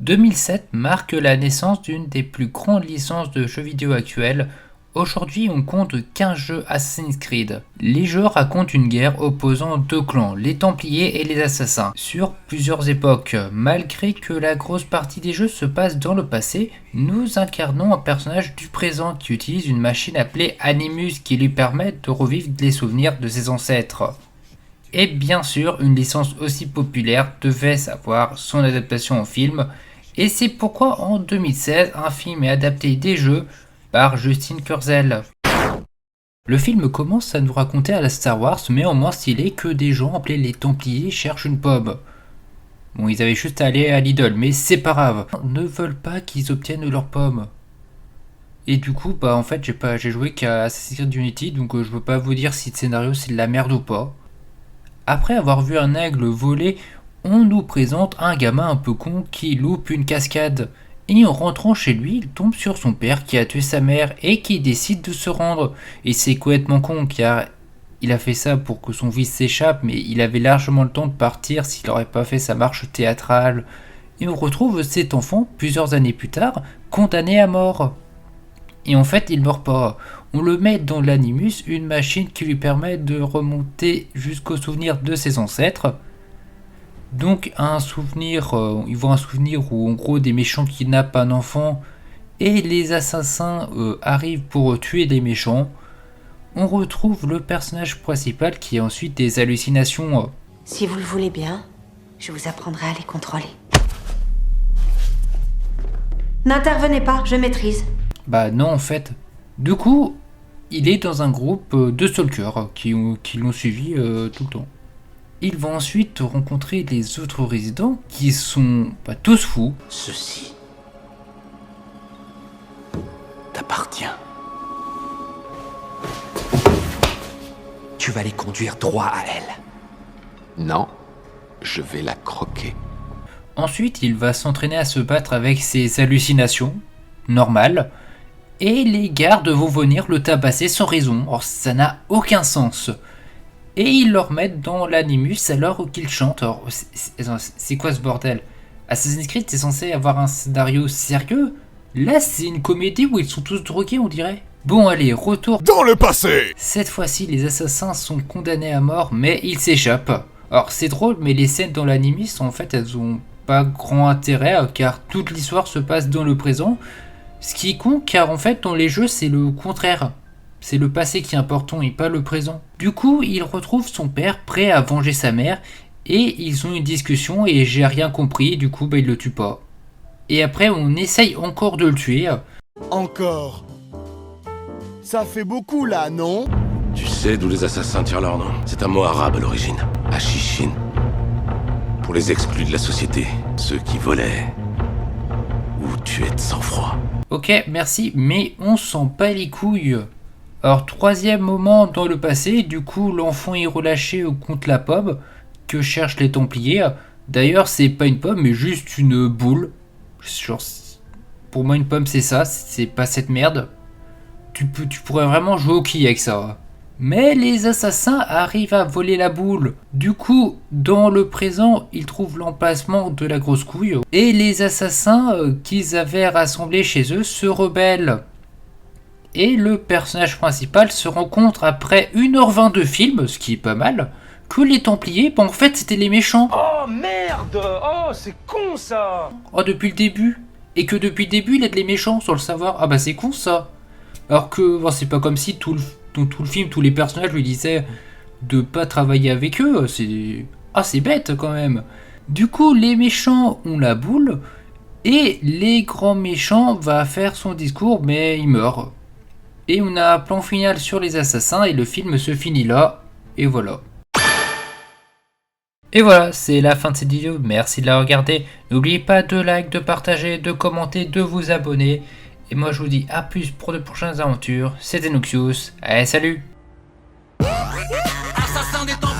2007 marque la naissance d'une des plus grandes licences de jeux vidéo actuelles. Aujourd'hui, on compte 15 jeux Assassin's Creed. Les jeux racontent une guerre opposant deux clans, les Templiers et les Assassins, sur plusieurs époques. Malgré que la grosse partie des jeux se passe dans le passé, nous incarnons un personnage du présent qui utilise une machine appelée Animus qui lui permet de revivre les souvenirs de ses ancêtres. Et bien sûr, une licence aussi populaire devait avoir son adaptation en film, et c'est pourquoi en 2016, un film est adapté des jeux par Justin Kurzel. Le film commence à nous raconter à la Star Wars, mais en moins stylé que des gens appelés les Templiers cherchent une pomme. Bon, ils avaient juste à aller à Lidl, mais c'est pas grave. Ils ne veulent pas qu'ils obtiennent leur pomme. Et du coup, en fait, j'ai joué qu'à Assassin's Creed Unity, donc je peux pas vous dire si le scénario c'est de la merde ou pas. Après avoir vu un aigle voler, on nous présente un gamin un peu con qui loupe une cascade. Et en rentrant chez lui, il tombe sur son père qui a tué sa mère et qui décide de se rendre. Et c'est complètement con car il a fait ça pour que son fils s'échappe, mais il avait largement le temps de partir s'il n'aurait pas fait sa marche théâtrale. Et on retrouve cet enfant, plusieurs années plus tard, condamné à mort. Et en fait, il meurt pas. On le met dans l'Animus, une machine qui lui permet de remonter jusqu'au souvenir de ses ancêtres. Donc un souvenir, ils voient un souvenir où en gros des méchants kidnappent un enfant et les assassins arrivent pour tuer des méchants. On retrouve le personnage principal qui a ensuite des hallucinations. Si vous le voulez bien, je vous apprendrai à les contrôler. N'intervenez pas, je maîtrise. Bah non en fait. Du coup, il est dans un groupe de stalkers qui l'ont suivi tout le temps. Il va ensuite rencontrer les autres résidents qui sont tous fous. Ceci t'appartient. Tu vas les conduire droit à elle. Non, je vais la croquer. Ensuite, il va s'entraîner à se battre avec ses hallucinations, normales, et les gardes vont venir le tabasser sans raison. Or, ça n'a aucun sens. Et ils le remettent dans l'Animus alors qu'il chante. Alors, c'est quoi ce bordel? Assassin's Creed, c'est censé avoir un scénario sérieux? Là, c'est une comédie où ils sont tous drogués, on dirait. Bon, allez, retour dans le passé. Cette fois-ci, les assassins sont condamnés à mort, mais ils s'échappent. Alors, c'est drôle, mais les scènes dans l'Animus, en fait, elles ont pas grand intérêt, car toute l'histoire se passe dans le présent. Ce qui est con, car en fait, dans les jeux, c'est le contraire. C'est le passé qui est important et pas le présent. Du coup, il retrouve son père prêt à venger sa mère et ils ont une discussion et j'ai rien compris, du coup il le tue pas. Et après on essaye encore de le tuer. Encore. Ça fait beaucoup là, non? Tu sais d'où les assassins tirent leur nom? C'est un mot arabe à l'origine, Hashishin. Pour les exclus de la société, ceux qui volaient ou tuaient de sang-froid. Ok, merci, mais on s'en bat les couilles. Alors, troisième moment dans le passé, du coup, l'enfant est relâché contre la pomme que cherchent les Templiers. D'ailleurs, c'est pas une pomme, mais juste une boule. Genre, pour moi, une pomme, c'est ça, c'est pas cette merde. Tu pourrais vraiment jouer au quilles avec ça. Mais les assassins arrivent à voler la boule. Du coup, dans le présent, ils trouvent l'emplacement de la grosse couille. Et les assassins qu'ils avaient rassemblés chez eux se rebellent. Et le personnage principal se rend compte après 1h20 de film, ce qui est pas mal, que les Templiers, en fait c'était les méchants. Oh merde! Oh c'est con ça! Oh depuis le début. Et que depuis le début il aide les méchants sans le savoir. Ah bah c'est con ça. Alors que c'est pas comme si tout le film, tous les personnages lui disaient de pas travailler avec eux. C'est bête quand même. Du coup les méchants ont la boule et les grands méchants va faire son discours mais il meurt. Et on a un plan final sur les assassins et le film se finit là. Et voilà. Et voilà, c'est la fin de cette vidéo. Merci de la regarder. N'oubliez pas de like, de partager, de commenter, de vous abonner. Et moi je vous dis à plus pour de prochaines aventures. C'était Noxious. Allez, salut! Assassin des temps